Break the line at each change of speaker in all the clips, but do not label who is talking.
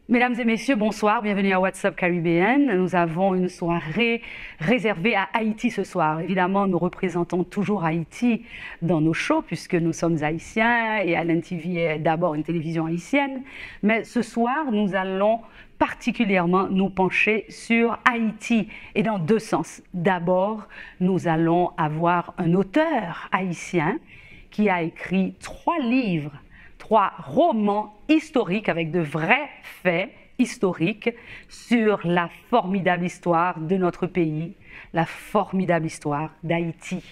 Mesdames et messieurs, bonsoir, bienvenue à WhatsApp Caribéenne. Nous avons une soirée réservée à Haïti ce soir. Évidemment, nous représentons toujours Haïti dans nos shows puisque nous sommes haïtiens et Allen TV est d'abord une télévision haïtienne. Mais ce soir, nous allons particulièrement nous pencher sur Haïti et dans deux sens. D'abord, nous allons avoir un auteur haïtien qui a écrit 3 livres, 3 romans historiques avec de vrais faits historiques sur la formidable histoire de notre pays, la formidable histoire d'Haïti.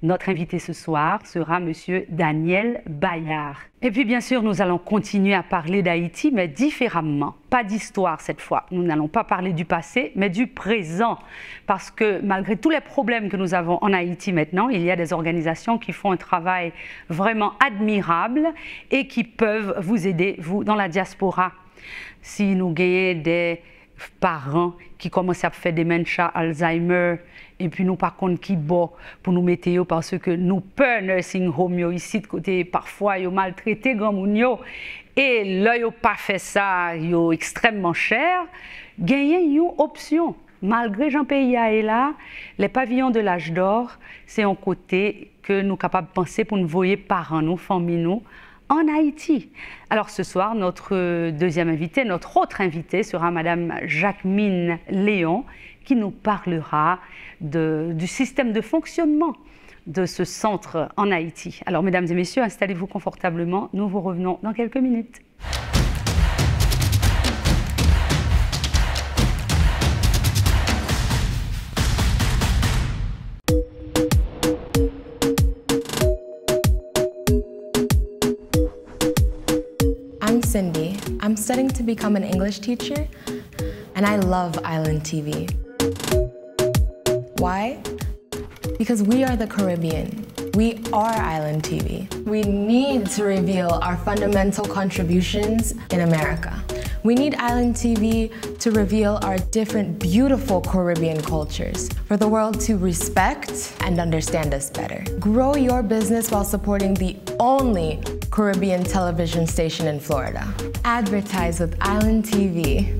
Notre invité ce soir sera Monsieur Daniel Bayard. Et puis bien sûr, nous allons continuer à parler d'Haïti, mais différemment. Pas d'histoire cette fois. Nous n'allons pas parler du passé, mais du présent. Parce que malgré tous les problèmes que nous avons en Haïti maintenant, il y a des organisations qui font un travail vraiment admirable et qui peuvent vous aider, vous, dans la diaspora. Si nous gagnons des parents qui commencent à faire des dementia, Alzheimer, et puis nous par contre qui bon pour nous mettre parce que nous peur nursing home yo ici de côté parfois yo maltraité grand moun yo et là yo pas fait ça yo extrêmement cher, gagner une option. Malgré Jean pays est là, les pavillons de l'âge d'or, c'est un côté que nous capables de penser pour nous voyer parents nous, famille nous en Haïti. Alors ce soir, notre deuxième invité, notre autre invité sera Madame Jacquemin Léon, qui nous parlera du système de fonctionnement de ce centre en Haïti. Alors mesdames et messieurs, installez-vous confortablement, nous vous revenons dans quelques minutes.
I'm Cindy. I'm studying to become an English teacher, and I love Island TV. Why? Because we are the Caribbean. We are Island TV. We need to reveal our fundamental contributions in America. We need Island TV to reveal our different beautiful Caribbean cultures for the world to respect and understand us better. Grow your business while supporting the only Caribbean television station in Florida. Advertise with Island TV.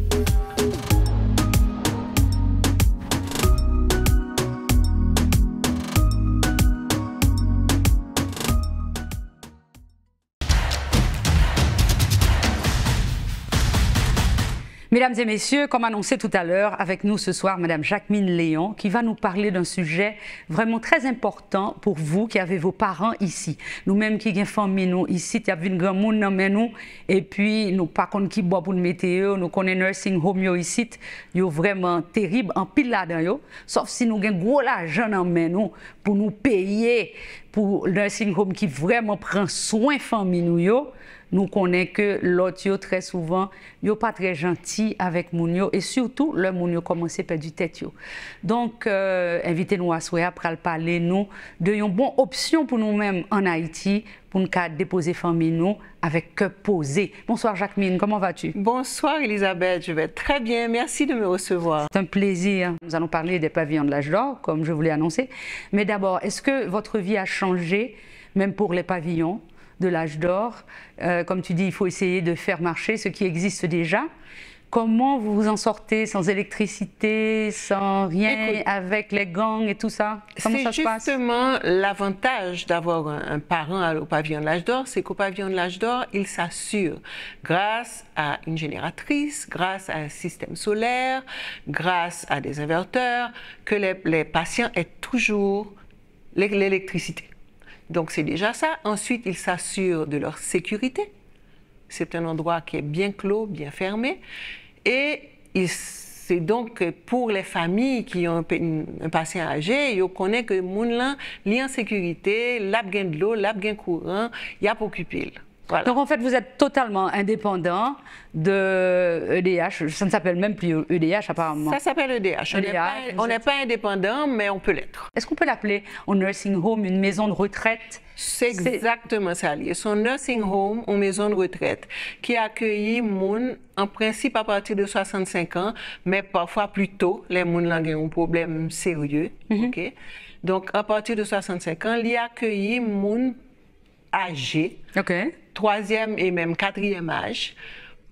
Mesdames et messieurs, comme annoncé tout à l'heure, avec nous ce soir, Madame Jacquemin Léon, qui va nous parler d'un sujet vraiment très important pour vous qui avez vos parents ici. Nous-mêmes qui avons famille nous ici, il y a une grand monde dans nous, et puis nous pas contre qui boit pour nous mettre, nous connaissons nursing home yo ici, yo vraiment terrible en pile là-dedans, sauf si nous avons gros l'argent dans nous pour nous payer pour le nursing home qui vraiment prend soin de famille nous. Nous connaissons que l'autre très souvent, yo pas très gentil avec moun yo et surtout le moun yo commence à perdre du tête yo. Donc invitez-nous à soir pour parler nous de une bonne option pour nous-mêmes en Haïti pour nous déposer famille nous avec cœur posé. Bonsoir Jacquemin, comment vas-tu?
Bonsoir Elisabeth, je vais très bien, merci de me recevoir.
C'est un plaisir. Nous allons parler des pavillons de l'âge d'or comme je vous l'ai annoncé. Mais d'abord, est-ce que votre vie a changé même pour les pavillons de l'âge d'or? Comme tu dis, il faut essayer de faire marcher ce qui existe déjà. Comment vous vous en sortez sans électricité, sans rien, écoute, avec les gangs et tout ça? Comment ça se passe?
C'est justement l'avantage d'avoir un parent au pavillon de l'âge d'or, c'est qu'au pavillon de l'âge d'or, il s'assure, grâce à une génératrice, grâce à un système solaire, grâce à des inverteurs, que les patients aient toujours l'électricité. Donc c'est déjà ça. Ensuite, ils s'assurent de leur sécurité. C'est un endroit qui est bien clos, bien fermé. Et c'est donc pour les familles qui ont un patient âgé, ils connaissent que moun lan li en sécurité, l'ap gen de l'eau, l'ap gen courant, y a pour occuper. Voilà.
Donc en fait, vous êtes totalement indépendant de EDH. Ça ne s'appelle même plus EDH apparemment.
Ça s'appelle EDH. On n'est pas indépendant, mais on peut l'être.
Est-ce qu'on peut l'appeler un nursing home, une maison de retraite?
C'est exactement ça. C'est un nursing home, une maison de retraite, qui accueille moun en principe à partir de 65 ans, mais parfois plus tôt, les moun là ont un problème sérieux. Okay? Donc à partir de 65 ans, il accueille moun âgé, 3e et même 4e âge,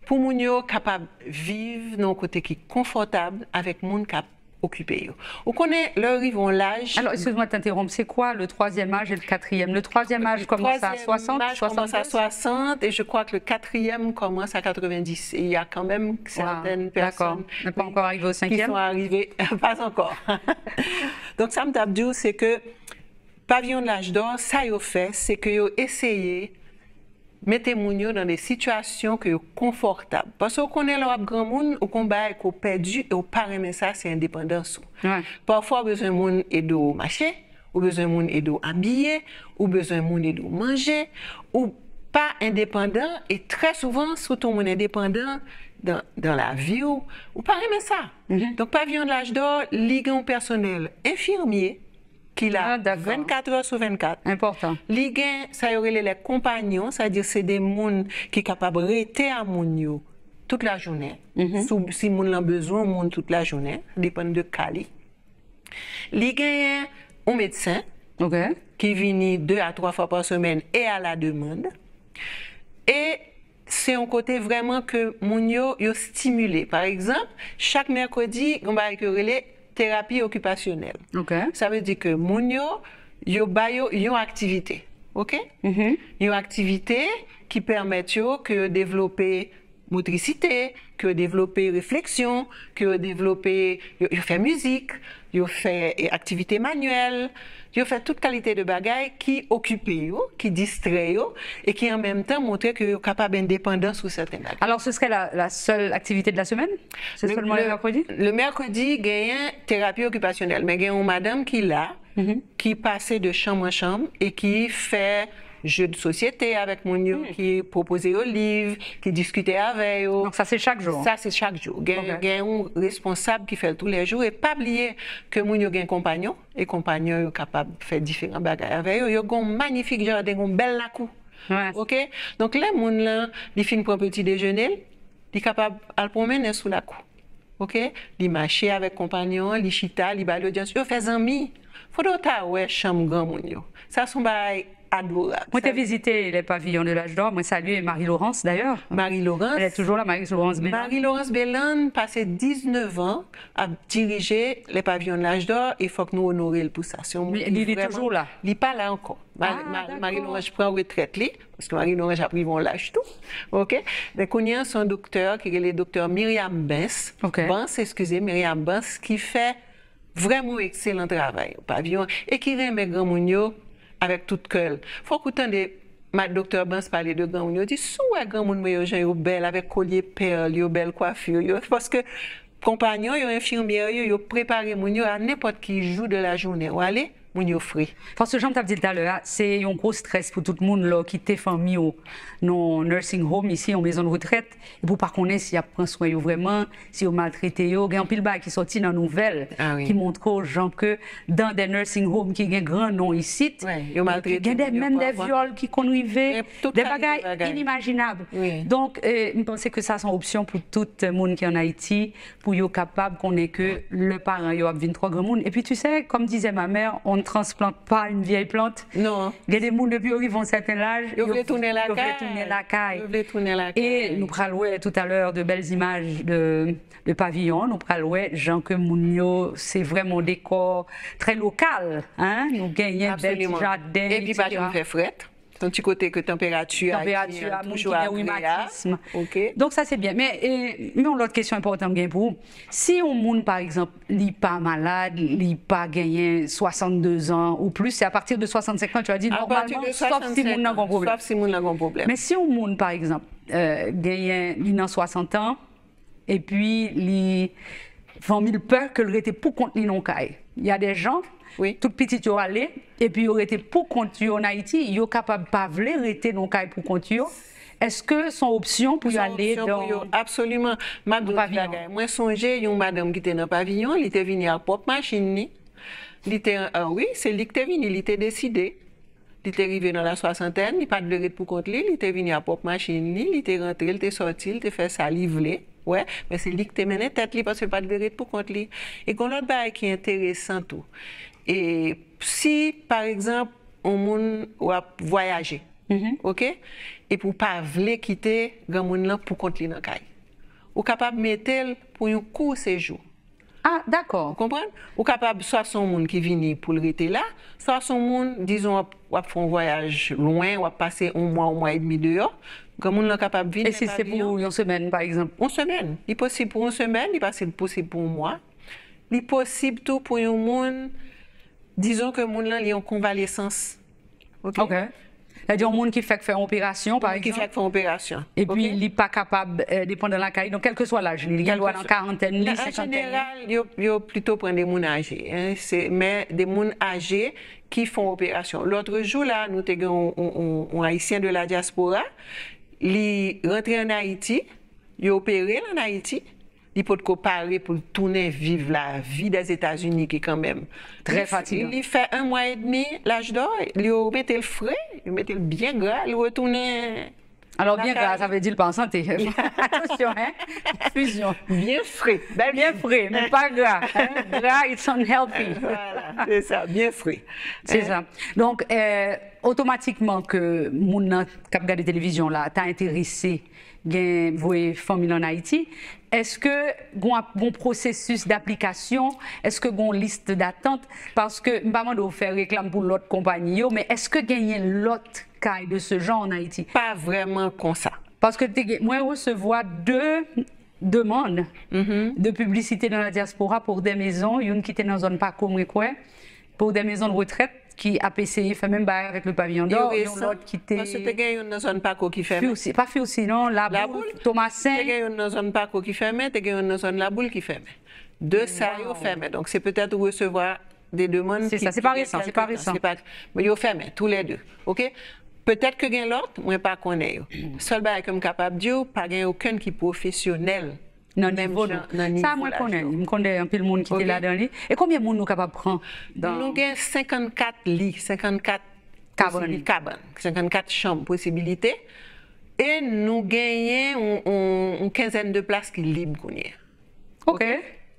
pour moun yo capable vivre dans un côté qui est confortable avec moun cap occupé. On connaît leur rivon l'âge.
Alors, excuse-moi de t'interrompre, c'est quoi le troisième âge et le quatrième? Le troisième âge commence à 60, 60
à 60 et je crois que le quatrième commence à 90. Et il y a quand même certaines personnes
n'est pas encore arrivé au cinquième.
Qui sont arrivées, pas encore. Donc, ça me tape dur, c'est que Pavillon de l'âge d'or, ça y a fait, c'est que yo essayé mettez moun yo dans des situations que confortables. Parce qu'on connaît leur grand monde, au combat qu'on perdu et au pas aimer ça, c'est indépendance.
Ouais.
Parfois besoin moun et de marcher, ou besoin moun et de habiller, ou besoin moun et de manger, ou pas indépendant et très souvent surtout moun indépendant dans la vie ou pas aimer ça. Donc Pavillon de l'âge d'or, ligue personnel infirmier qui a 24 heures sur 24.
Important.
Ligue, ça y aurait les compagnons, c'est-à-dire c'est des gens qui sont capables de rester à moun yo toute la journée. Si moun a besoin, moun toute la journée, ça dépend de Cali. Ligue, un médecin qui vient 2 à 3 fois par semaine et à la demande. Et c'est un côté vraiment que moun yo stimulé. Par exemple, chaque mercredi, on va relais thérapie occupationnelle. Ça veut dire que moun yo une activité. Une activité qui permet de développer motricité, que développer réflexion, que développer faire musique, faire activité manuelle, fait toute qualité de bagaille qui occupe qui distrait et qui en même temps montre que est capable d'indépendance sur certaines bagages.
Alors ce serait la seule activité de la semaine? C'est seulement le mercredi?
Le mercredi, il y a une thérapie occupationnelle, mais il y a une madame qui l'a, qui passe de chambre en chambre et qui fait jeux de société avec mon yo, qui proposait au livre, qui discutait avec eux.
Donc ça c'est chaque jour?
Ça c'est chaque jour. Il y a un responsable qui fait tous les jours et pas oublier que mon yo a un compagnon et compagnon est capable de faire différents bagages avec eux. Il y a un magnifique jardin, un bel lacou. Donc les gens là, ils finissent pour un petit déjeuner, ils sont capables de le promener sous la cour. Ils marchent avec compagnon, ils chita, ils balent l'audience, ils font amis. Faut d'autres ouais chambre grand mon yo. Ça sont adorable.
Moi, j'ai visité les pavillons de l'âge d'or. Moi, salué Marie-Laurence d'ailleurs.
Marie-Laurence.
Elle est toujours là, Marie-Laurence Bélan.
Marie-Laurence Bélan, passé 19 ans à diriger les pavillons de l'âge d'or. Il faut que nous honorions pour ça.
Il est toujours là.
Il n'est pas là encore. Marie-Laurence prend retraite, parce que Marie-Laurence a pris mon l'âge tout. Donc, on y a son docteur, qui est le docteur Myriam Bens. Myriam Bens, qui fait vraiment excellent travail au pavillon et qui remet grand mounio avec tout cœur. Faut que ma docteur Bens parler de grand mounio dit sous grand mounio yo belle avec collier perle, yo belle coiffure, parce que compagnon yo infirmière yo préparer mounio à n'importe qui jour de la journée ou aller mounio frais.
Parce que j'en t'ai dit tout à l'heure, c'est un gros stress pour tout le monde là qui t'est famille au non nursing home ici en maison de retraite et pour pas connaître s'il y a prend soin vraiment, si on maltraité yo, il y a un pile bail qui sorti dans nouvelle qui montre aux gens que dans des nursing homes qui ont grand nom ici, il y a même des viols qui conduisaient des bagages inimaginables. Donc je pense que ça sont options pour tout le monde qui est en Haïti pour être capable qu'on ait que le parent yo a 23 grand monde et puis tu sais comme disait ma mère, on ne transplante pas une vieille plante.
Non.
Il y a des gens depuis qu'ils vont à un certain âge,
ils veulent tourner la caille.
Et nous parlons tout à l'heure de belles images de pavillons. Nous parlons Jean que Mounio, c'est vraiment un décor très local. Hein? Nous gagnons des jardins.
Et puis, pas de faire fret. Un petit côté que température toujours
rhumatisme. Donc ça c'est bien. Mais l'autre question importante pour vous, si un monde par exemple n'est pas malade, n'est pas gagné 62 ans ou plus, c'est à partir de 65 ans tu as dit normalement, sauf si monde n'a pas problème.
Sauf si monde n'a pas problème.
Mais si un monde par exemple gagne 60 ans et puis il a peur que le était pour contenir non caille. Il y a des gens tout petit yo aller et puis yo été pour continuer en Haïti, yo capable pas vle rester non caille pour continuer. Est-ce que son option pour y aller dans
absolument pavillon? Moi songer une madame qui était dans pavillon, elle était venue à propre machine. Il était oui, c'est lui qui était venu, il était décidé. Il était arrivé dans la soixantaine, il pas de rete pour compte lui, il était venu à propre machine, il était rentré, il était sorti, il était fait ça livrer. Ouais, mais c'est lui qui te mené tête li parce que pas de rete pour compte lui. Et qu'on l'autre bail qui est intéressant tout. Et si, par exemple, on va voyager, OK? Et pour pas vouloir quitter grand monde là pour compte li dans caille. Ou capable mettre pour un court séjour.
Ah, d'accord.
Vous comprenez? Ou capable soit son monde qui vient pour le rester là, soit son monde, disons, ou faire un voyage loin, ou passer un mois et demi dehors. Grand monde là capable de venir.
Et si c'est pour une semaine, par exemple?
Une semaine. Il est possible pour une semaine, il est possible pour un mois. Il est possible tout pour un monde, disons que le monde là, il est en convalescence. OK?
C'est-à-dire un monde qui fait une opération, par exemple.
Qui fait une opération.
Et puis, il n'est pas capable de prendre la caille. Donc, quel que soit l'âge, il est en quarantaine,
en général, il y a plutôt prendre des gens âgés. Hein, mais des gens âgés qui font opération. L'autre jour, là, nous avons un Haïtien de la diaspora. Il est rentré en Haïti. Il est opéré en Haïti. Il peut comparer pour tourner vivre la vie des États-Unis qui est quand même
très fatigant.
Il fait 1 mois et demi l'âge d'or, il met le frais, il met le bien gras, il retourne.
Alors bien gras, ça veut dire pas en santé. Attention, hein? Fusion.
Bien frais.
Bien frais, mais pas gras. Hein? Gras, it's unhealthy.
Voilà, c'est ça, bien frais.
C'est ça. Donc, automatiquement que mon qui regarde la télévision là, t'as intéressé vos familles en Haïti, est-ce que un processus d'application, est-ce que une liste d'attente, parce que je ne vais pas faire réclame pour l'autre compagnie, mais est-ce que gagner l'autre cas de ce genre en Haïti?
Pas vraiment comme ça.
Parce que moi, je recevoir 2 demandes de publicité dans la diaspora pour des maisons, une qui était dans une zone pas comme quoi, pour des maisons de retraite qui a essayé fait même bail avec le pavillon d'or, et l'autre qui était.
Parce que tu as une zone Paco qui ferme.
Pas Fiusi, non, la boule, Thomasin.
Tu as une zone Paco qui ferme, tu as une zone la boule qui ferme. 2 ça yo ferme. Donc c'est peut-être recevoir des demandes.
C'est ça, c'est pas récent, c'est pas récent.
Mais yo ferme tous les deux. OK? Peut-être que gain l'autre, moi pas connais. Seul bail comme capable Dieu, pas gain aucun qui professionnel.
Non, niveau, ça, moi, je connais un peu le monde qui était là-dedans. Et combien de monde nous capables de prendre?
Nous avons 54 lits, 54 cabanes, 54 chambres, possibilités. Et nous gagnons une quinzaine de places qui sont libres.
OK.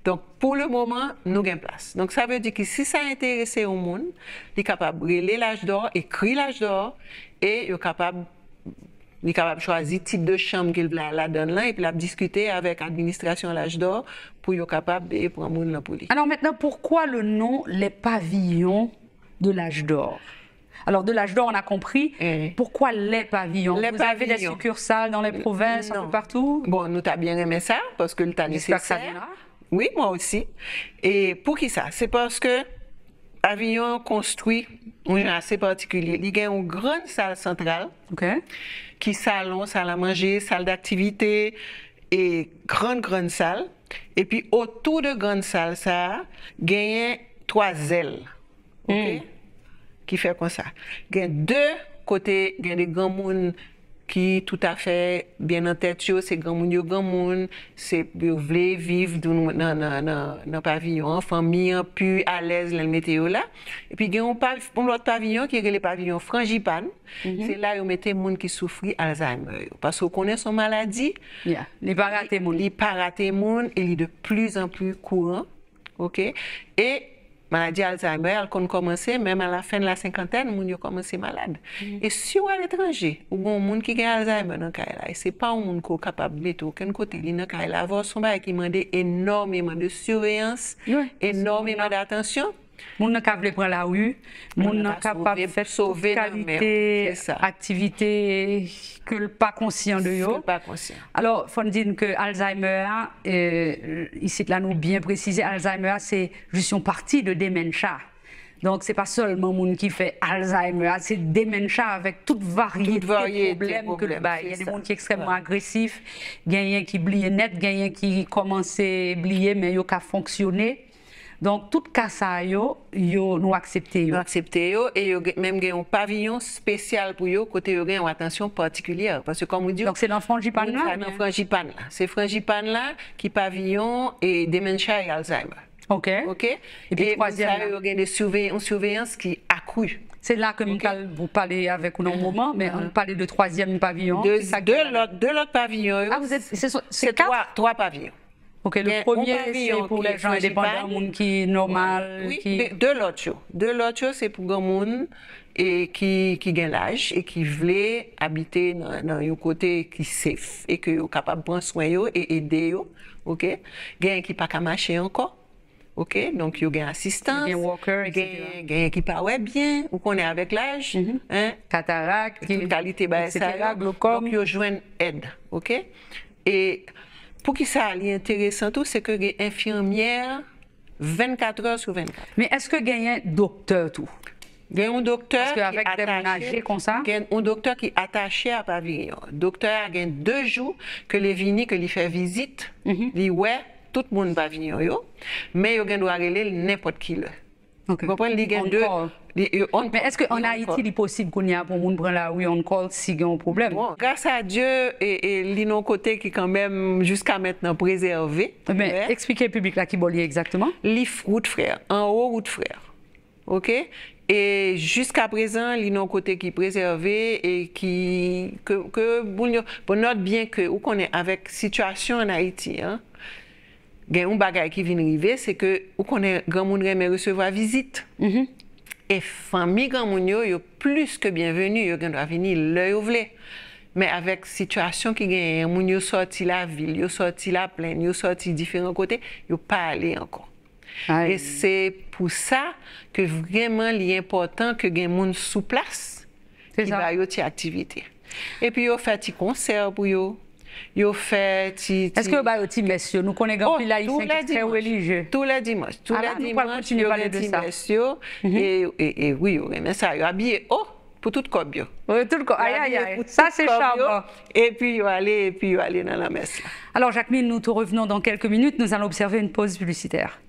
Donc, pour le moment, nous avons place. Donc, ça veut dire que si ça intéresse au monde, il est capable de brûler l'âge d'or, écrire l'âge d'or, et il est capable de choisir le type de chambre qu'il veut la donne là, et puis discuter avec l'administration l'âge d'or pour être capable de prendre le monde pour lui.
Alors maintenant, pourquoi le nom Les Pavillons de l'âge d'or? Alors, de l'âge d'or, on a compris. Pourquoi les pavillons? Vous avez des succursales dans les provinces, un peu partout?
Bon, nous t'as bien aimé ça, parce que le temps nécessaire. Oui, moi aussi. Et pour qui ça? C'est parce que Pavillon construit un genre assez particulier. Il y a une grande salle centrale, qui salon, salle à manger, salle d'activité, et grande salle. Et puis, autour de grande salle, ça, il y a 3 ailes. OK? Qui fait comme ça. Il y a 2 côtés, il y a des grands monde qui tout à fait bien en tête, c'est grand monde, c'est voulez vivre dans le pavillon, en famille, plus à l'aise dans le météo là. Et puis il y a un autre pavillon qui est le pavillon frangipane. C'est là où on mettait les gens qui souffrent Alzheimer. Parce qu'on connaît son maladie,
il pas raté monde.
Il pas raté monde et il est de plus en plus courant. OK? Et maladie Alzheimer, elle a commencé, même à la fin de la cinquantaine, les gens ont commencé malade. Et si on est à l'étranger, ou un monde qui a Alzheimer dans le cas là, et ce n'est pas un monde qui est capable de mettre aucun côté dans le cas là, avoir son bail qui demande énormément de surveillance, énormément d'attention.
Moun nan capable prendre la rue, moun nan capable faire sauver qualité, activité que le pas conscient de yo. Alors, faut dire que Alzheimer, ici là nous bien préciser, Alzheimer c'est juste une partie de dementia. Donc c'est pas seulement moun qui fait Alzheimer, c'est dementia avec toute variété de problèmes que le bail. Il y a des gens qui sont extrêmement agressifs, gagnent qui oublient net, gagnent qui commencent à oublier mais yo ka fonctionner. Donc, tout cas ça, nous acceptons.
Nous acceptons et même un pavillon spécial pour eux, côté une attention particulière. Parce que comme on dit,
donc c'est dans Frangipane là?
C'est dans Frangipane là. C'est Frangipane là qui pavillon et dementia et Alzheimer.
OK.
Et puis troisième, il y a une surveillance qui accrue.
C'est là que vous parlez avec nous un moment, mais on parle de 3e pavillon.
De l'autre pavillon.
Ah, vous êtes,
c'est 3 pavillons.
OK, le premier, c'est pour les gens indépendants, gens qui sont normal.
Oui, de l'autre, c'est pour les gens et qui ont l'âge et qui veulent habiter dans un côté qui est safe et qui sont capables de prendre soin et aider. OK? Il y a des gens qui ne peuvent pas marcher encore. OK? Donc, il y a des assistants.
Il y a des walkers, etc.
Il y a des gens qui parlent bien ou qu'on est avec l'âge.
Cataracte,
qualité,
etc. Glaucome.
Donc, ils joignent aide. OK? Et pour qui ça est intéressant, c'est que les infirmières 24 heures sur 24.
Mais est-ce que il y a un docteur tout?
Il y a un docteur
qui est comme ça?
Un docteur qui est attaché à pavillon. Le docteur a 2 jours que les vignes, que lui fait visite, lui ouais, tout le monde pavillon yo, mais il doit aller n'importe qui là.
OK.
Vous comprenez?
Mais est-ce qu'en Haïti, il est possible qu'on y a pour moun prendre la rue on call si il y a un problème?
Bon, grâce à Dieu et l'un côté qui quand même jusqu'à maintenant préservé.
Mais expliquez au public là qui bollie exactement.
Route frère, en haut route frère. OK? Et jusqu'à présent, l'un côté qui est préservé et qui bon note bien que ou qu'on est avec situation en Haïti hein. Il y a un bagage qui vient arriver, c'est que ou qu'on est grand monde remet recevoir visite. Et famille grand monde yo plus que bienvenue, yo doit venir l'heure voulez. Mais avec situation qui gagne, moun yo sorti la ville, yo sorti la plaine, yo sorti différents côtés, yo pas aller encore.
Aïe.
Et c'est pour ça que vraiment il est important que gagne moun sous place qui va yo ti activité. Et puis yo fait ti concert pour yo. Yo fait
Est-ce que vous avez dit messieurs nous connaissons plus laïcien qui est très religieux
tous les dimanches il y a des messieurs et oui mais ça yo habillé pour tout corps bio
tout corps aïe ça c'est charmant
et puis yo aller dans la messe là.
Alors Jacqueline, nous te revenons dans quelques minutes, nous allons observer une pause publicitaire.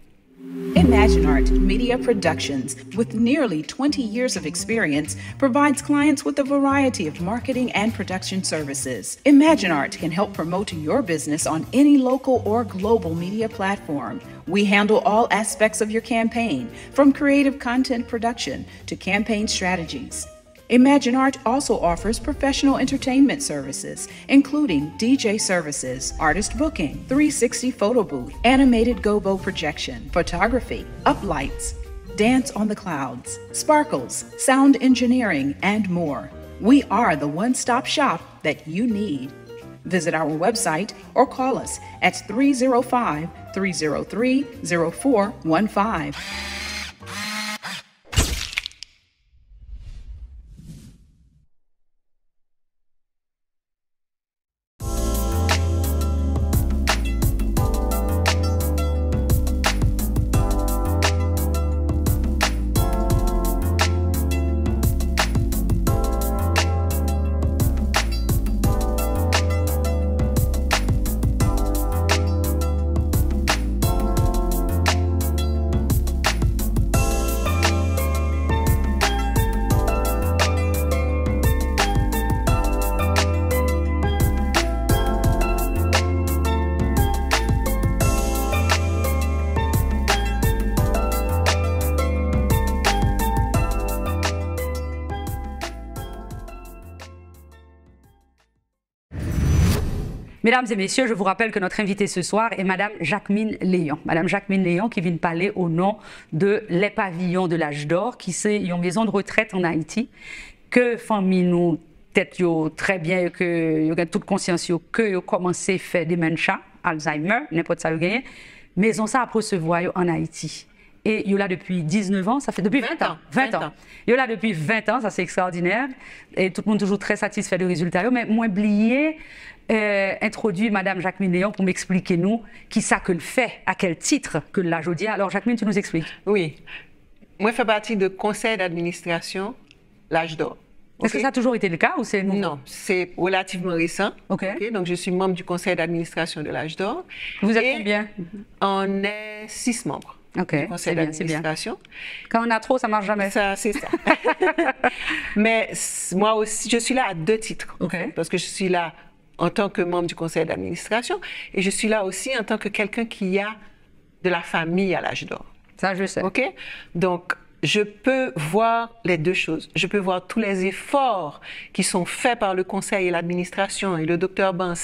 ImagineArt Media Productions, with nearly 20 years of experience, provides clients with a variety of marketing and production services. ImagineArt can help promote your business on any local or global media platform. We handle all aspects of your campaign, from creative content production to campaign strategies. ImagineArt also offers professional entertainment services, including DJ services, artist booking, 360 photo booth, animated gobo projection, photography, uplights, dance on the clouds, sparkles, sound engineering, and more. We are the one-stop shop that you need. Visit our website or call us at 305-303-0415.
Mesdames et messieurs, je vous rappelle que notre invitée ce soir est Madame Jacquemin Léon. Madame Jacquemin Léon qui vient parler au nom de Les Pavillons de l'Âge d'Or, qui c'est une maison de retraite en Haïti, que famille nous tête très bien, que vous avez toute conscience que vous commencé à faire dementia, Alzheimer, n'importe ça vous gagnez. Maison ça après se voir en Haïti. Et il est là depuis 19 ans, ça fait depuis 20 ans. 20 ans. Il est là depuis 20 ans, ça c'est extraordinaire. Et tout le monde toujours très satisfait du résultat. Mais moi, oublié introduit Madame Jacquemin Léon pour m'expliquer nous qui ça que le fait, à quel titre que l'a aujourd'hui. Alors Jacquemin, tu nous expliques.
Oui. Moi, je fais partie du conseil d'administration L'Âge d'Or.
Est-ce que ça a toujours été le cas ou c'est nouveau?
Non, c'est relativement récent. Okay, donc je suis membre du conseil d'administration de L'Âge d'Or.
Vous êtes combien?
On est 6 membres.
Okay,
du conseil d'administration.
Quand on a trop, ça ne marche jamais.
Ça, c'est ça. Mais moi aussi, je suis là à 2 titres. Parce que je suis là en tant que membre du conseil d'administration et je suis là aussi en tant que quelqu'un qui a de la famille à L'Âge d'Or.
Ça, je sais.
OK? Donc, je peux voir les deux choses. Je peux voir tous les efforts qui sont faits par le conseil et l'administration et le docteur Bans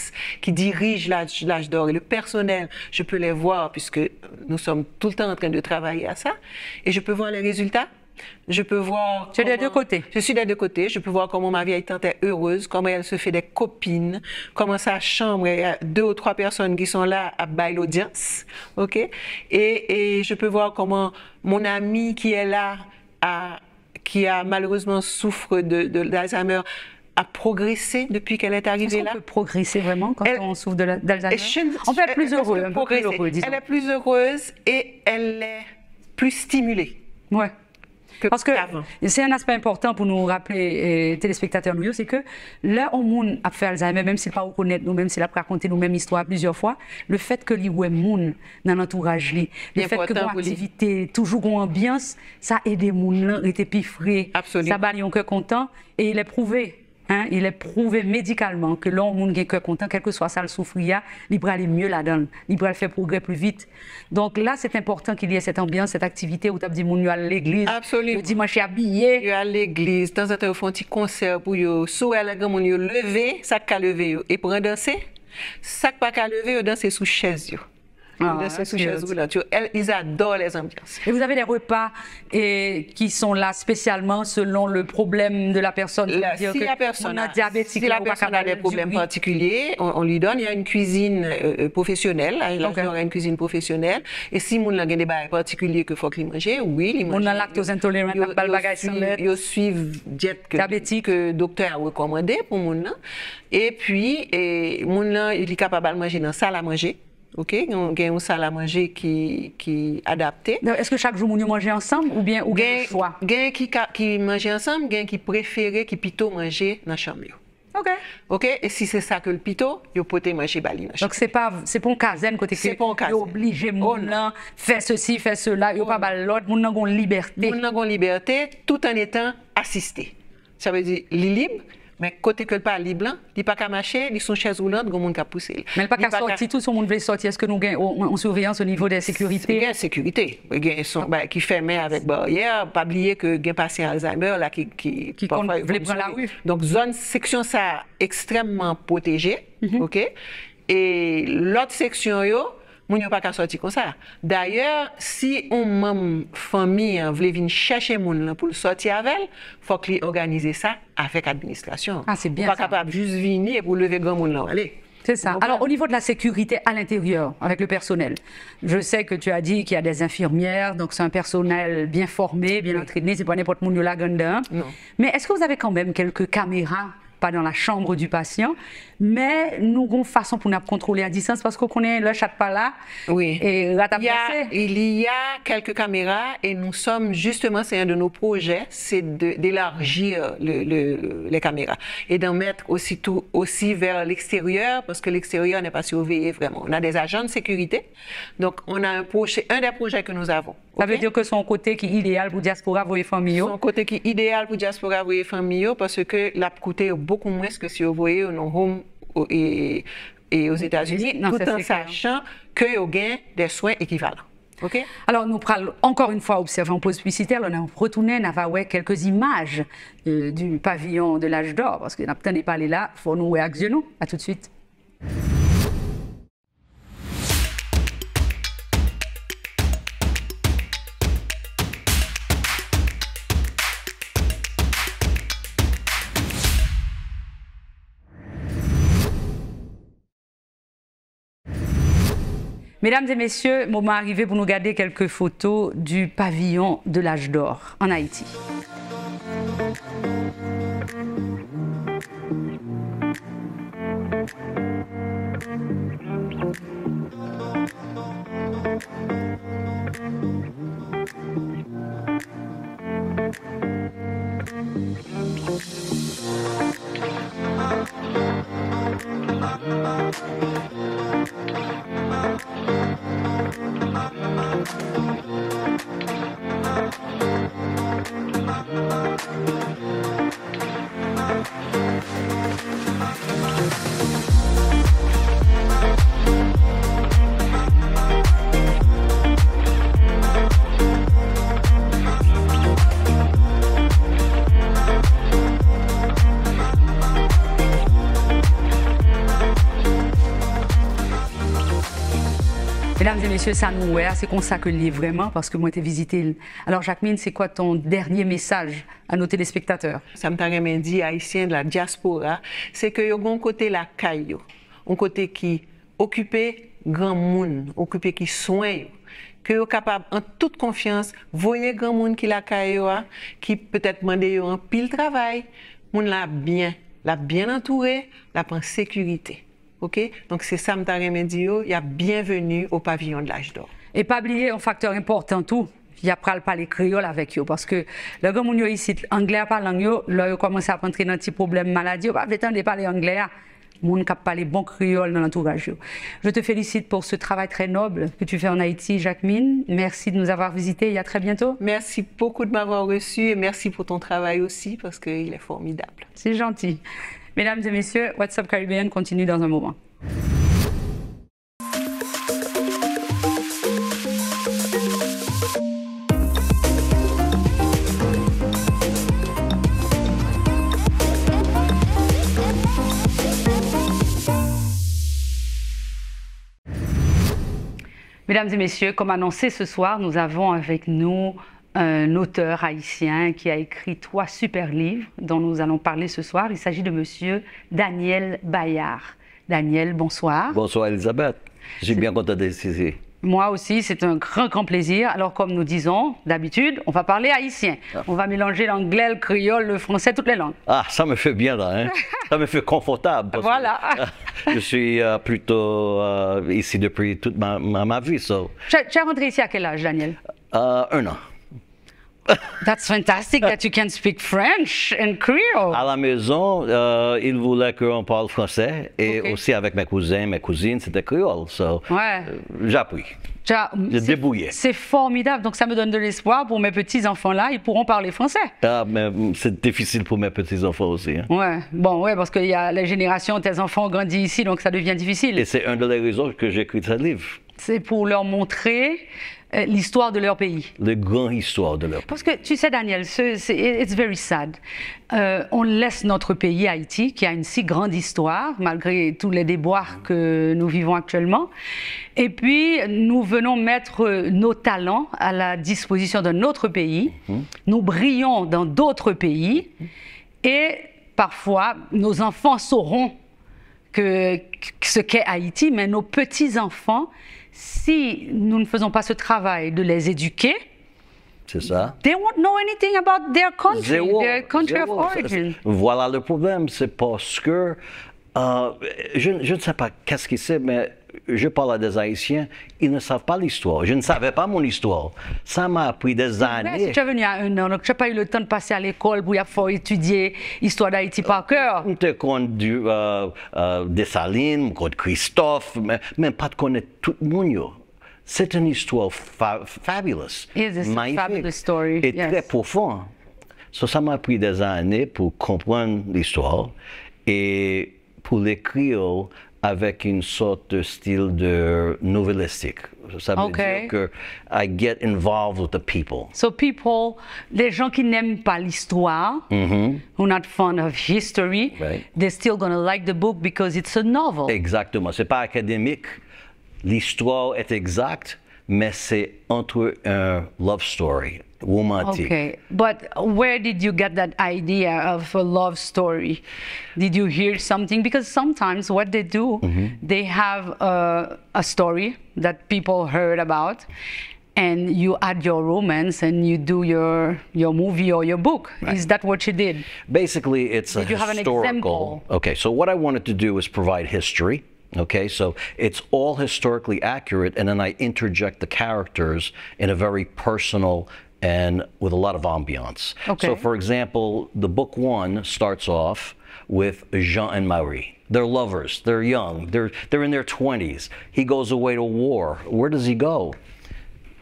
qui dirige l'âge d'or et le personnel. Je peux les voir puisque nous sommes tout le temps en train de travailler à ça. Et je peux voir les résultats. Je peux voir.
Tu es des deux côtés.
Je suis des deux côtés. Je peux voir comment ma vieille tante est heureuse, comment elle se fait des copines, comment sa chambre, il y a 2 ou 3 personnes qui sont là à bailler l'audience. OK? Et je peux voir comment mon amie qui est là, qui a malheureusement souffre d'Alzheimer, a progressé depuis qu'elle est arrivée là.
Est-ce qu'on peut progresser vraiment quand on souffre d'Alzheimer? On peut être plus heureux, disons.
Elle est plus heureuse et elle est plus stimulée.
Ouais. Parce que c'est un aspect important pour nous rappeler, téléspectateurs, c'est que là, on a fait Alzheimer, même s'il n'a pas reconnaître nous, même s'il a raconté nous mêmes histoire plusieurs fois, le fait que les gens dans l'entourage, le fait que l'activité, toujours une ambiance, ça aide les gens à être plus frais.
Absolument.
Ça bat les cœur content et il est prouvé. Hein, il est prouvé médicalement que l'homme qui est content, quel que soit ça le souffrir, il va aller mieux là-dedans, il va faire progrès plus vite. Donc là, c'est important qu'il y ait cette ambiance, cette activité où tu as dit qu'on à l'église.
Absolument.
Le dimanche habillé.
Il y a l'église, de temps en temps, ils font un petit concert pour eux. Soit les gens lever, ça qu'à lever et pour danser, ça pas qu'à lever, danser sous chaise. Ils adorent les ambiances.
Et vous avez des repas qui sont là spécialement selon le problème de la personne.
Si la personne a des problèmes particuliers, on lui donne. Il y a une cuisine professionnelle. Il y a une cuisine professionnelle. Et si on a des choses particuliers qu'il faut qu'il mange, oui, il mange.
On a lactose intolérant,
il suit diète que le docteur a recommandé pour mon. Et puis, mon il est capable de manger dans la salle à manger. OK, on a une salle à manger qui est adaptée.
Est-ce que chaque jour, vous mangez ensemble ou bien ou bien choix?
Il y a qui mangent ensemble, il y a qui préfèrent qui plutôt manger dans la chambre.
OK.
OK, et si c'est ça que le plutôt, il peut manger bali.
Donc c'est pas un casen côté que
c'est pas un casen.
Obligé mon faire ceci, faire cela, il pas bal l'autre, mon n'a liberté.
Mon n'a liberté tout en étant assisté. Ça veut dire libre. Mais côté que le pas libre, il n'est pas qu'à marcher, il sont chaise roulante, comme on a poussé.
Mais il pas qu'à sortir, tout le monde veut sortir. Est-ce que nous avons une surveillance au niveau des sécurités?
Il y a une sécurité. Qui fermé avec barrière. Pas oublier que il y a un patient Alzheimer là, qui
voulait prendre la rue.
Donc, section ça extrêmement protégée. OK? Et l'autre section, on n'a pas qu'à sortir comme ça. D'ailleurs, si une famille veut venir chercher moun pour sortir avec elle, il faut qu'il organise ça avec l'administration.
Ah, c'est bien.
Pas capable juste venir pour lever grand moun là. Allez.
C'est ça. Alors, au niveau de la sécurité à l'intérieur, avec le personnel, je sais que tu as dit qu'il y a des infirmières, donc c'est un personnel bien formé, bien entraîné, c'est pas n'importe qui là dedans.
Non.
Mais est-ce que vous avez quand même quelques caméras? Pas dans la chambre du patient, mais nous avons une façon pour nous contrôler à distance parce qu'on connaît le chat pas là.
Oui.
Et
il y a quelques caméras et nous sommes justement, c'est un de nos projets, c'est d'élargir les caméras et d'en mettre aussi vers l'extérieur parce que l'extérieur n'est pas surveillé vraiment. On a des agents de sécurité, donc on a un des projets que nous avons.
Ça veut dire que son côté qui est idéal pour diaspora, vous et famille.
Son côté qui est idéal pour diaspora, vous et famille, parce que la coûté beaucoup moins que si vous voyez au home et aux États-Unis, tout en sachant que vous gagnez des soins équivalents. Okay?
Alors, nous allons encore une fois observer en pause publicitaire, on a retourné, on a vu quelques images du pavillon de l'âge d'or, parce que nous n'avons pas parlé là, il faut nous voir avec nous. À tout de suite. Mesdames et messieurs, moment arrivé pour nous garder quelques photos du pavillon de l'âge d'or en Haïti. messieurs, ça nous ouais, c'est comme ça que le livre vraiment, parce que moi, j'ai visité. Alors, Jacqueline, c'est quoi ton dernier message à nos téléspectateurs?
Ça me t'a dit, haïtien de la diaspora, c'est que y a un côté la caillou, un côté qui occupé grand monde, occupé qui soigne, que yo capable en toute confiance, voyer grand monde qui la caillou, qui peut-être demander un pile travail, monde la bien entouré, la en sécurité. OK? Donc c'est ça me t'a dit, il y a bienvenue au pavillon de l'âge d'or.
Et pas oublier un facteur important tout. Il y a pas parler créole avec eux parce que le grand monde ici anglais pas langue yo, là yo commence à rentrer dans un petit problème maladie, pas le temps de parler anglais. Monde qui parle bon créole dans l'entourage. Je te félicite pour ce travail très noble que tu fais en Haïti, Jacqueline. Merci de nous avoir visités et à très bientôt.
Merci beaucoup de m'avoir reçu et merci pour ton travail aussi parce qu'il est formidable.
C'est gentil. Mesdames et messieurs, What's Up Caribbean continue dans un moment. Mesdames et messieurs, comme annoncé ce soir, nous avons avec nous un auteur haïtien qui a écrit 3 super livres dont nous allons parler ce soir. Il s'agit de monsieur Daniel Bayard. Daniel, bonsoir.
Bonsoir Elisabeth. Je suis bien content d'être ici.
Moi aussi, c'est un grand plaisir. Alors, comme nous disons, d'habitude, on va parler haïtien. On va mélanger l'anglais, le créole, le français, toutes les langues.
Ah, ça me fait bien là, hein? Ça me fait confortable.
Voilà.
Je suis plutôt ici depuis toute ma vie. So.
Tu es rentré ici à quel âge, Daniel?
1 an.
That's fantastic that you can speak French and Creole.
À la maison, ils voulaient qu'on parle français et aussi avec mes cousins, mes cousines, c'était créole. So,
ouais.
J'appuie. J'ai débrouillé.
C'est formidable. Donc, ça me donne de l'espoir pour mes petits-enfants-là. Ils pourront parler français.
Ah, mais c'est difficile pour mes petits-enfants aussi. Hein.
Ouais. Bon, ouais, parce qu'il y a la génération, tes enfants ont grandi ici, donc ça devient difficile.
Et c'est une des raisons que j'ai écrit ce livre.
C'est pour leur montrer l'histoire de leur pays.
La grande histoire de leur pays.
Parce que, tu sais, Daniel, it's very sad. On laisse notre pays, Haïti, qui a une si grande histoire, malgré tous les déboires que nous vivons actuellement. Et puis, nous venons mettre nos talents à la disposition d'un autre pays. Nous brillons dans d'autres pays. Et parfois, nos enfants sauront ce qu'est Haïti, mais nos petits-enfants, si nous ne faisons pas ce travail de les éduquer,
c'est ça.
They won't know anything about their country, their country of origin.
Voilà le problème, c'est parce que je ne sais pas qu'est-ce qui c'est, mais je parle à des Haïtiens, ils ne savent pas l'histoire. Je ne savais pas mon histoire. Ça m'a pris des années.
Si tu es venu à 1 an, donc tu n'as pas eu le temps de passer à l'école pour étudier l'histoire d'Haïti par cœur.
Je connais Dessalines, je connais Christophe, mais pas de connaître tout le monde. C'est une histoire fabuleuse,
magnifique, fabulous story.
Et très profonde. Ça m'a pris des années pour comprendre l'histoire et pour l'écrire avec une sorte de style de novelistique. Ça veut dire que I get involved with the people.
So people, les gens qui n'aiment pas l'histoire, who are not fond of history, they're still going to like the book because it's a novel.
Exactement. C'est pas académique. L'histoire est exacte, mais c'est entre un love story. Romantic.
Okay, but where did you get that idea of a love story? Did you hear something? Because sometimes what they do, they have a story that people heard about, and you add your romance and you do your movie or your book. Right. Is that what you did?
Basically, it's
did you have an example?
Okay, so what I wanted to do is provide history. Okay, so it's all historically accurate, and then I interject the characters in a very personal and with a lot of ambiance.
Okay.
So, for example, the book 1 starts off with Jean and Marie. They're lovers. They're young. They're in their 20s. He goes away to war. Where does he go?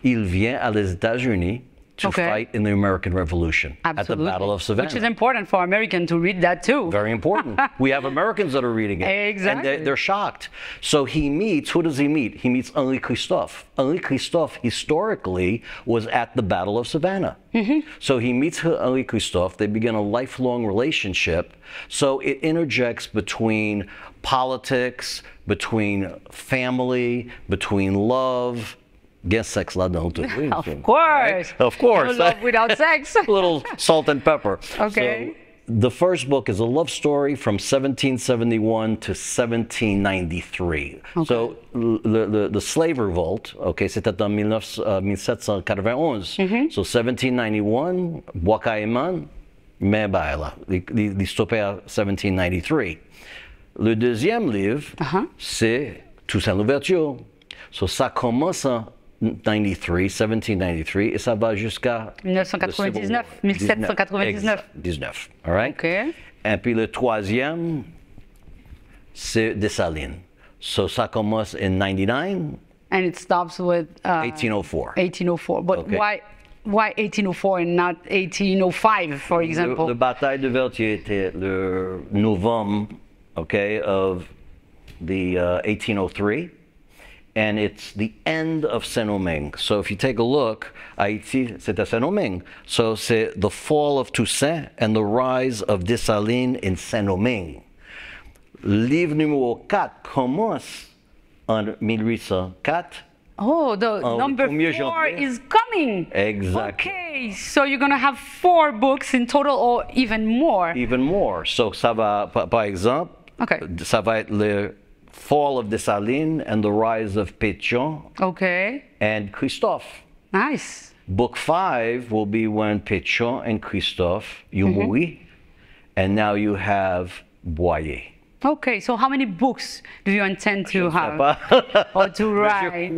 Il vient à les États-Unis to fight in the American Revolution at the Battle of Savannah.
Which is important for Americans to read that too.
Very important. We have Americans that are reading it.
Exactly.
And they're shocked. So he meets, who does he meet? He meets Henri Christophe. Henri Christophe historically was at the Battle of Savannah. So he meets Henri Christophe. They begin a lifelong relationship. So it interjects between politics, between family, between love, Get sex là-dedans too.
Of course.
Of course.
No love without sex.
A little salt and pepper.
Okay.
So the first book is a love story from 1771 to 1793.
Okay.
So the slave revolt, okay, c'était en 1791. So 1791, Bois Caïman, mais ben là, il stoppait à 1793. Le deuxième livre, c'est Toussaint Louverture. So ça commence en 1793, et ça va jusqu'à
1999, 1799.
19, all right?
Okay.
Et puis le troisième, c'est Dessalines. So ça commence en 99,
And it stops with
1804.
1804. But
Okay.
why 1804 and not 1805, for example?
Le bataille de Vertier était le novembre, okay, of the 1803. And it's the end of Saint-Domingue. So if you take a look, Haïti, c'est à Saint-Domingue. So c'est the fall of Toussaint and the rise of Dessalines in Saint-Domingue. Livre numéro 4 commence en 1804.
Oh, the number
1er
4
janvier.
is coming.
Exactly.
Okay, so you're going to have 4 books in total or even more.
Even more. So ça va, par exemple,
Okay.
ça va être le fall of Dessalines and the rise of Pétion
Okay,
and Christophe.
nice.
Book 5 will be when Pétion and Christophe, you mourir, and now you have Boyer.
Okay, so how many books do you intend to have
Pas-
or to
Je
write?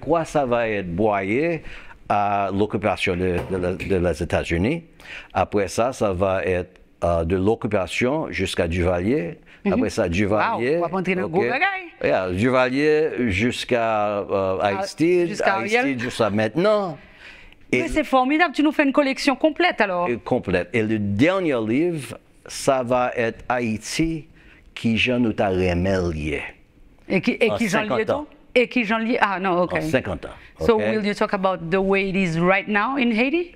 crois que ça va être Boyer à l'occupation des États-Unis. Après ça, ça va être de l'occupation jusqu'à Duvalier. Après ça, Duvalier.
Wow, on va rentrer dans le gros bagaille.
Yeah, Duvalier jusqu'à Aristide,
jusqu'à Ariel.
Aristide jusqu'à maintenant. Et
Mais c'est formidable, tu nous fais une collection complète alors.
complète. Et le dernier livre, ça va être Haïti, qui je nous t'a remélié.
Et qui
En
Jean
50 ans.
Lieto? Et qui Jean Lieto? Ah non, okay.
En 50 ans.
So
okay?
will you talk about the way it is right now in Haiti?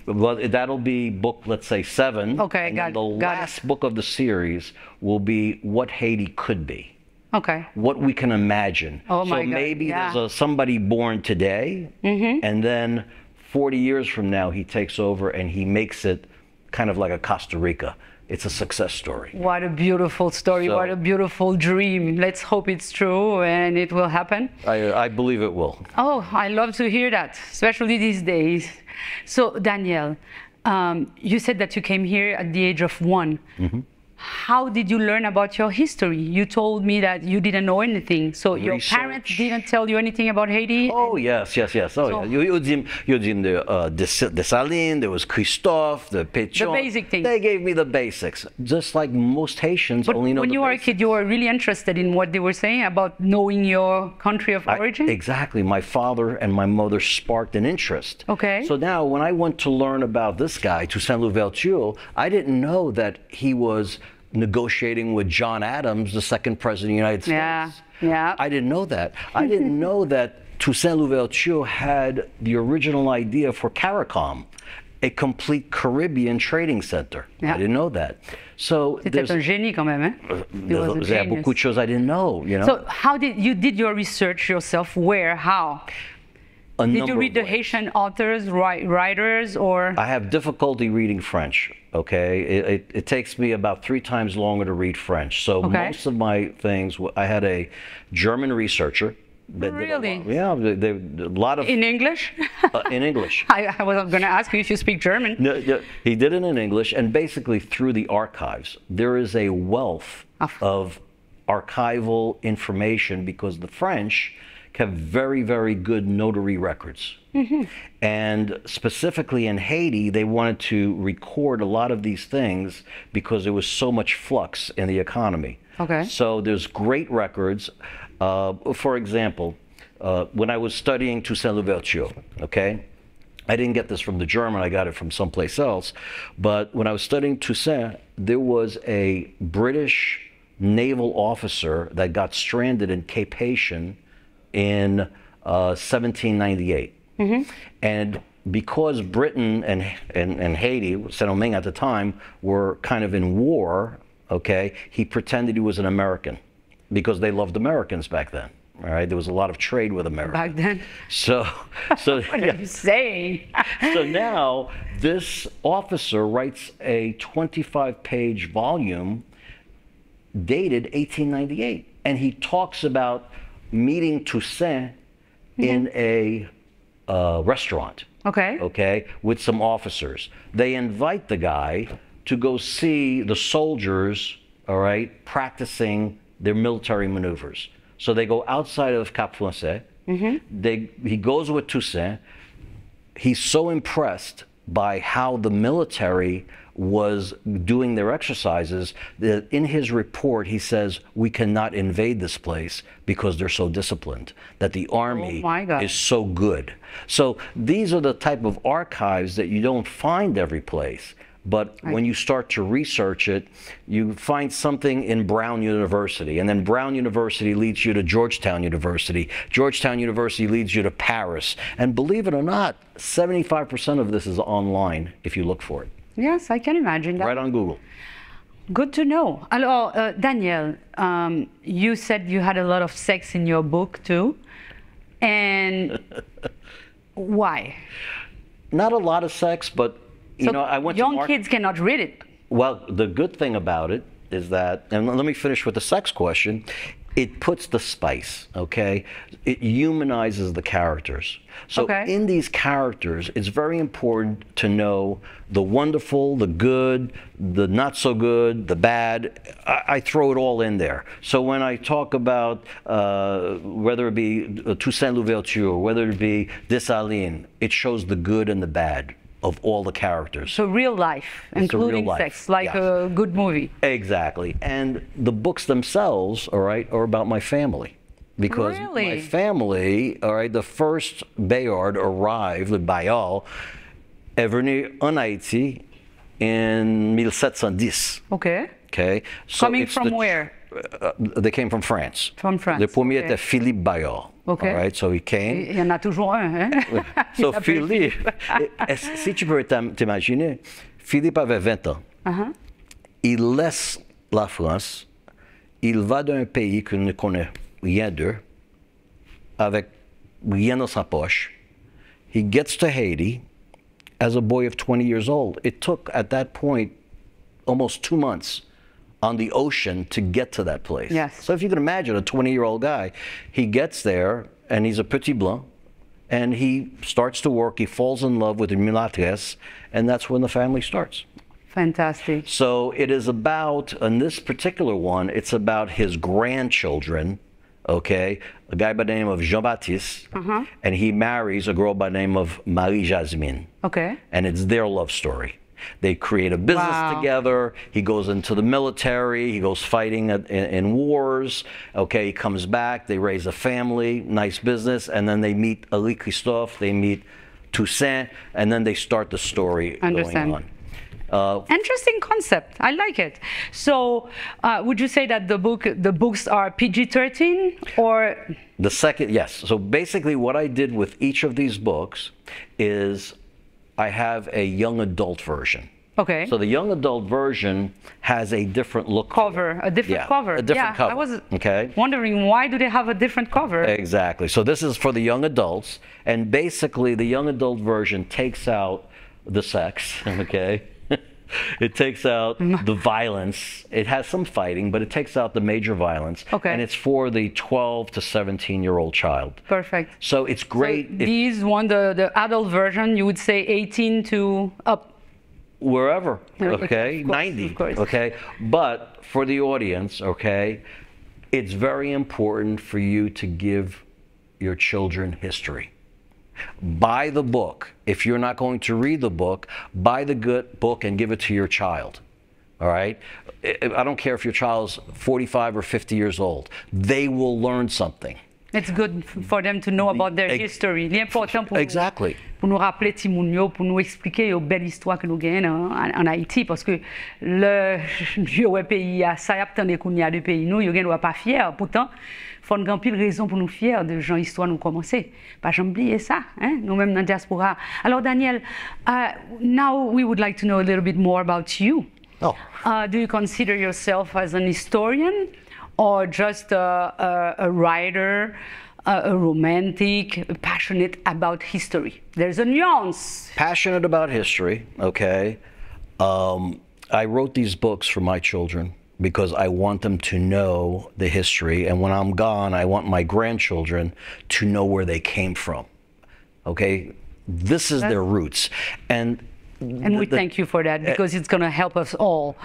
Well, that'll be book, let's say, 7.
Okay,
and
got
then the
it, got it.
last book of the series will be what Haiti could be,
Okay.
what we can imagine.
Oh my
so
God,
maybe
yeah.
there's somebody born today, and then 40 years from now, he takes over and he makes it kind of like a Costa Rica. It's a success story.
What a beautiful story,
So-
what a beautiful dream. Let's hope it's true and it will happen.
I believe it will.
Oh, I love to hear that, especially these days. So, Daniel, you said that you came here at the age of 1. How did you learn about your history? You told me that you didn't know anything. So your parents
Research.
didn't tell you anything about Haiti?
Oh, yes. Oh,
So-
yeah. You did the Dessalines, there was Christophe, the Pétion.
basic things.
They gave me the basics, just like most Haitians
But
only know
when
the
you were a
basics.
kid, you were really interested in what they were saying about knowing your country of origin?
Exactly. My father and my mother sparked an interest.
Okay.
So now when I went to learn about this guy, Toussaint Louverture, I didn't know that he was negotiating with John Adams, the second president of the United States.
Yeah, yeah.
I didn't know that. I didn't know that Toussaint Louverture had the original idea for CARICOM, a complete Caribbean trading center.
Yeah.
I didn't know that. So
C'était un génie quand même, hein? He was a
there are
genius.
beaucoup de choses I didn't know, you know.
So how did you did your research yourself? Where? How?
A
Did
number
you read
of
the
ways.
Haitian authors, writers, or?
I have difficulty reading French, okay? It takes me about 3 times longer to read French. So
Okay.
most of my things, I had a German researcher. that did a
Really?
lot- Yeah, a lot of,
In English?
in English.
I was going to ask you if you speak German.
No, he did it in English, and basically through the archives, there is a wealth of archival information because the French have very, very good notary records. And specifically in Haiti, they wanted to record a lot of these things because there was so much flux in the economy.
Okay.
So there's great records. For example, when I was studying Toussaint Louverture, okay, I didn't get this from the German, I got it from someplace else. But when I was studying Toussaint, there was a British naval officer that got stranded in Cape Haitian in 1798. And because Britain and Haiti, Saint-Domingue at the time, were kind of in war, okay, he pretended he was an American because they loved Americans back then. All right, there was a lot of trade with America.
Back then.
So
What are you saying?
so now this officer writes a 25-page volume dated 1898, and he talks about meeting Toussaint in a restaurant.
Okay.
With some officers. They invite the guy to go see the soldiers, all right, practicing their military maneuvers. So they go outside of Cap Français. He goes with Toussaint. He's so impressed by how the military was doing their exercises that in his report he says, we cannot invade this place because they're so disciplined, that the army is so good. So these are the type of archives that you don't find every place. But when you start to research it, you find something in Brown University, and then Brown University leads you to Georgetown University. Georgetown University leads you to Paris. And believe it or not, 75% of this is online if you look for it.
Yes, I can imagine that.
Right on Google.
Good to know. Alors, Daniel, you said you had a lot of sex in your book too. And why?
Not a lot of sex, but you know, I went to
young kids cannot read it.
Well, the good thing about it is that, and let me finish with the sex question, it puts the spice, okay? It humanizes the characters. So in these characters, it's very important to know the wonderful, the good, the not so good, the bad. I throw it all in there. So when I talk about whether it be Toussaint Louverture, whether it be Dessalines, it shows the good and the bad of all the characters.
So real life, including sex, like a good movie.
Exactly. And the books themselves, all right, are about my family. Because my family, all right, the first Bayard arrived, le Bayard, est venu en Haïti in 1710. Okay.
So coming from where?
They came from France.
From France.
Le premier était Philippe Bayard. All right, so he came.
Il y en a toujours un, hein?
So Philippe, si tu peux t'imaginer, Philippe avait 20 ans. Il laisse la France, il va d'un pays qu'il ne connaît rien d'eux, avec rien dans sa poche. He gets to Haiti as a boy of 20 years old. It took, at that point, almost 2 months on the ocean to get to that place.
Yes.
So if you can imagine a 20-year-old guy, he gets there, and he's a petit blanc, and he starts to work, he falls in love with a mulatresse, and that's when the family starts.
Fantastic.
So it is about, in this particular one, it's about his grandchildren, okay? A guy by the name of Jean-Baptiste, and he marries a girl by the name of Marie-Jasmine.
Okay.
And it's their love story. They create a business together. He goes into the military. He goes fighting in wars. Okay, he comes back. They raise a family, nice business, and then they meet Ali Christophe. They meet Toussaint, and then they start the story going on.
Interesting concept. I like it. So, would you say that the books are PG-13 or?
The second, yes. So basically, what I did with each of these books is I have a young adult version.
Okay.
So the young adult version has a different look.
A different cover.
A different cover.
I was wondering, why do they have a different cover?
Exactly. So this is for the young adults, and basically the young adult version takes out the sex, okay? It takes out the violence. It has some fighting, but it takes out the major violence.
Okay.
And it's for the 12 to 17-year-old child.
Perfect.
So it's great.
So these one, the adult version, you would say 18 to up.
Wherever, okay,
of course,
90,
of course.
okay. But for the audience, okay, it's very important for you to give your children history. Buy the book. If you're not going to read the book, buy the good book and give it to your child. All right? I don't care if your child's 45 or 50 years old. They will learn something.
It's good for them to know about their history. L'important pour nous rappeler Timounio, pour nous expliquer une belle histoire que nous gagnons en Haïti, parce que le vieux pays a ça y a tant de qu'on y a de pays nous, yo gagne pas fier. Pourtant, faut une grande pile raison pour nous fier de gens histoire nous commencer. Pas jamais oublier ça, hein, nous même dans diaspora. Alors Daniel, now we would like to know a little bit more about you.
Oh.
Do you consider yourself as an historian? or just a writer, a romantic, passionate about history? There's a nuance.
Passionate about history, okay. I wrote these books for my children because I want them to know the history, and when I'm gone, I want my grandchildren to know where they came from, okay? This is their roots. And
we thank you for that, because it's going to help us all.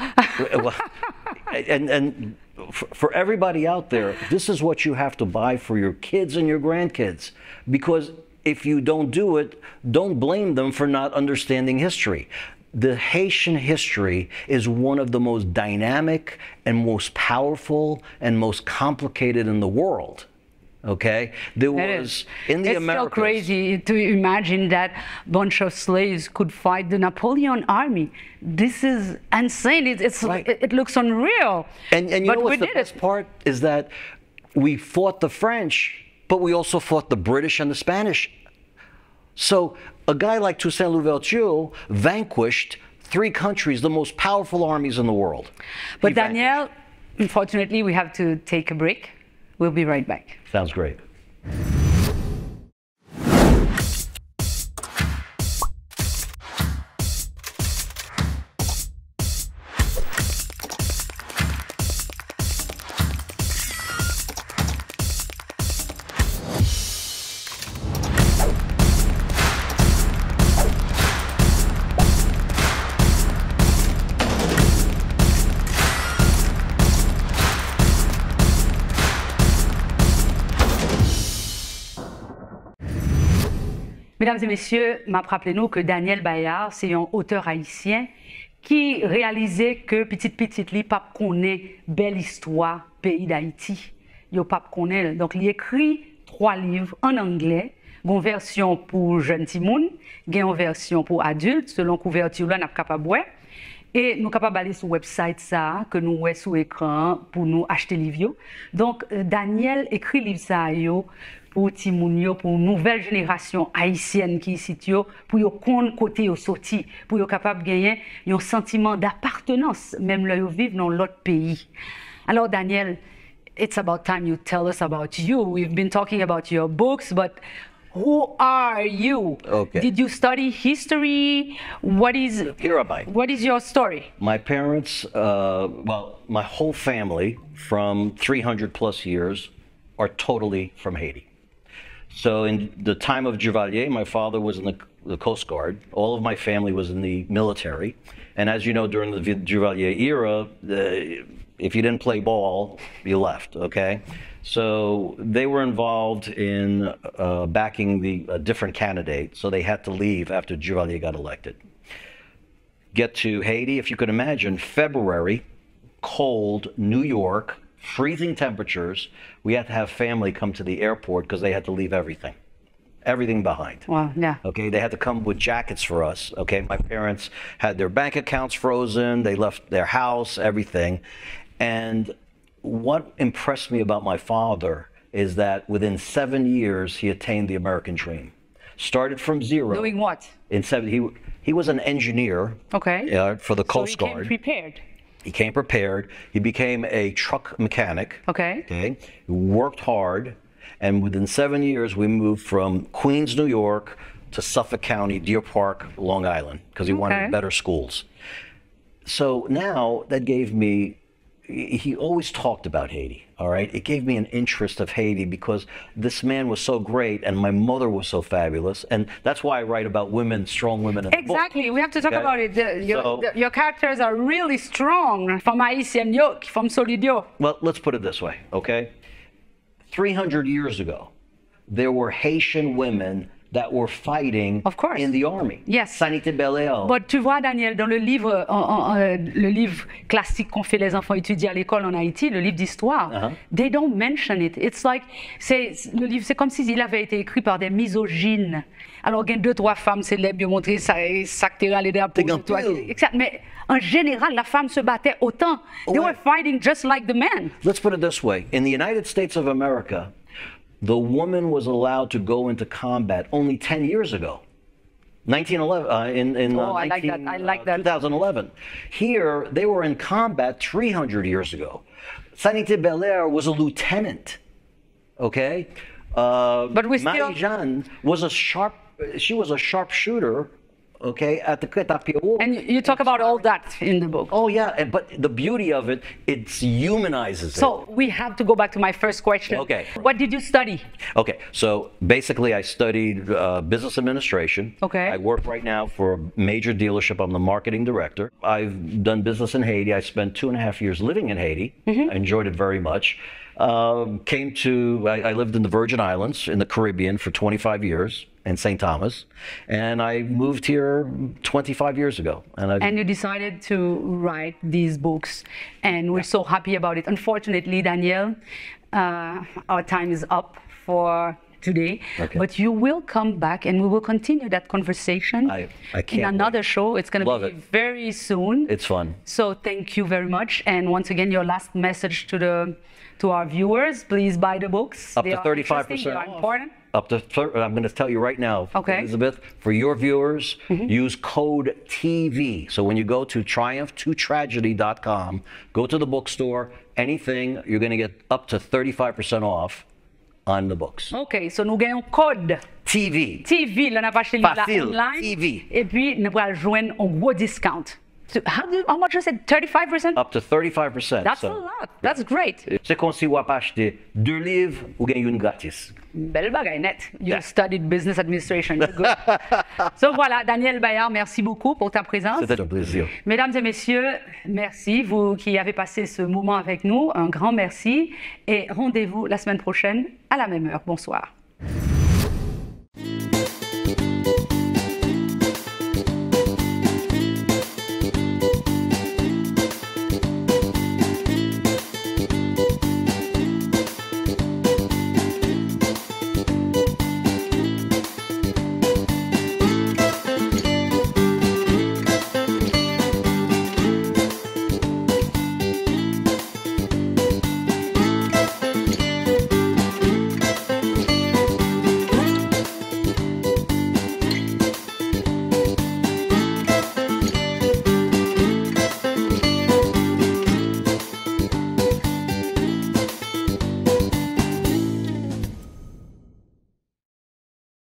and for everybody out there, this is what you have to buy for your kids and your grandkids, because if you don't do it, don't blame them for not understanding history. The Haitian history is one of the most dynamic and most powerful and most complicated in the world. Okay, there was in the Americas.
It's so crazy to imagine that bunch of slaves could fight the Napoleon army. This is insane. It looks unreal.
And you know what's the best part is that we fought the French, but we also fought the British and the Spanish. So a guy like Toussaint Louverture vanquished 3 countries, the most powerful armies in the world.
But Daniel, unfortunately, we have to take a break. We'll be right back.
Sounds great.
Mesdames et messieurs, m'a rappelé-nous que Daniel Bayard, c'est un auteur haïtien qui réalisait que petit li pas connaît belle histoire pays d'Haïti. Yo pas connaît. Donc il écrit 3 livres en anglais, une version pour jeunes timoun, une version pour adultes selon couverture là n'a capable ouais. Et nous capable aller sur website ça que nous ouais sur écran pour nous acheter livre. Donc Daniel écrit livre ça yo pour Timounio, pour une nouvelle génération haïtienne qui est ici, pour yon connaître côté yon sorti, pour yon capable de gagner un sentiment d'appartenance, même là yon vivent dans l'autre pays. Alors Daniel, it's about time you tell us about you. We've been talking about your books, but who are you?
Okay.
Did you study history? What is your story?
My parents, well, my whole family from 300 plus years are totally from Haiti. So in the time of Duvalier, my father was in the Coast Guard. All of my family was in the military. And as you know, during the Duvalier era, if you didn't play ball, you left, okay? So they were involved in backing the different candidates, so they had to leave after Duvalier got elected. Get to Haiti, if you could imagine, February, cold, New York, freezing temperatures. We had to have family come to the airport because they had to leave everything behind.
Wow, yeah.
Okay, they had to come with jackets for us. Okay, my parents had their bank accounts frozen. They left their house, everything. And what impressed me about my father is that within 7 years, he attained the American dream. Started from zero.
Doing what?
He was an engineer.
Okay.
For the Coast Guard.
So he came prepared.
He came prepared. He became a truck mechanic.
Okay.
Okay. He worked hard, and within 7 years, we moved from Queens, New York, to Suffolk County, Deer Park, Long Island, because he wanted better schools. So now that gave me. He always talked about Haiti, all right? It gave me an interest of Haiti because this man was so great and my mother was so fabulous. And that's why I write about women, strong women in the book.
Exactly. We have to talk about it. Your characters are really strong from Haitian Yoke, from Solidio.
Well, let's put it this way, okay? 300 years ago, there were Haitian women that were fighting in the army.
Yes.
Sanité Beléo.
But tu vois, Daniel, dans le livre classique qu'on fait les enfants étudier à l'école en Haïti, le livre d'histoire, they don't mention it. It's like, le livre, c'est comme s'il avait été écrit par des misogynes. Alors, il y a 2-3 femmes célèbres, ils ont montré ça que t'es allé pour toi. Mais en général, la femme se battait autant. They were fighting just like the men.
Let's put it this way. In the United States of America, the woman was allowed to go into combat only 10 years ago. 1911 in
I like that. I like that.
2011. Here, they were in combat 300 years ago. Sanité Belair was a lieutenant, okay?
But we still...
Marie-Jeanne was a sharpshooter, okay, at the Crétapio.
And you talk about all that in the book.
Oh yeah, but the beauty of it, it humanizes it.
So we have to go back to my first question.
Okay.
What did you study?
Okay, so basically I studied business administration.
Okay.
I work right now for a major dealership. I'm the marketing director. I've done business in Haiti. I spent 2.5 years living in Haiti. I enjoyed it very much. I lived in the Virgin Islands in the Caribbean for 25 years in St. Thomas, and I moved here 25 years ago.
And you decided to write these books, and we're so happy about it. Unfortunately, Daniel, our time is up for today, but you will come back and we will continue that conversation
I can't
in another
wait.
show. It's going to be very soon.
It's fun.
So thank you very much. And once again, your last message to our viewers, please buy the books.
Up to 35%
They are important.
I'm going to tell you right now, Elizabeth, for your viewers, use code TV. So when you go to triumph2tragedy.com, go to the bookstore, anything, you're going to get up to 35% off on the books.
Ok, so nous gagnons code
TV.
TV, là, on a pas acheté le livre
Facile,
online.
TV.
Et puis, nous allons joindre un gros discount. So how much is it? 35%?
Up to 35%.
That's a lot. That's great.
C'est comme si vous achetez 2 livres ou gagnez une gratis.
Belle bagaille, net. You studied business administration. You're good. So voilà, Daniel Bayard, merci beaucoup pour ta présence.
C'était un plaisir.
Mesdames et messieurs, merci. Vous qui avez passé ce moment avec nous, un grand merci. Et rendez-vous la semaine prochaine à la même heure. Bonsoir.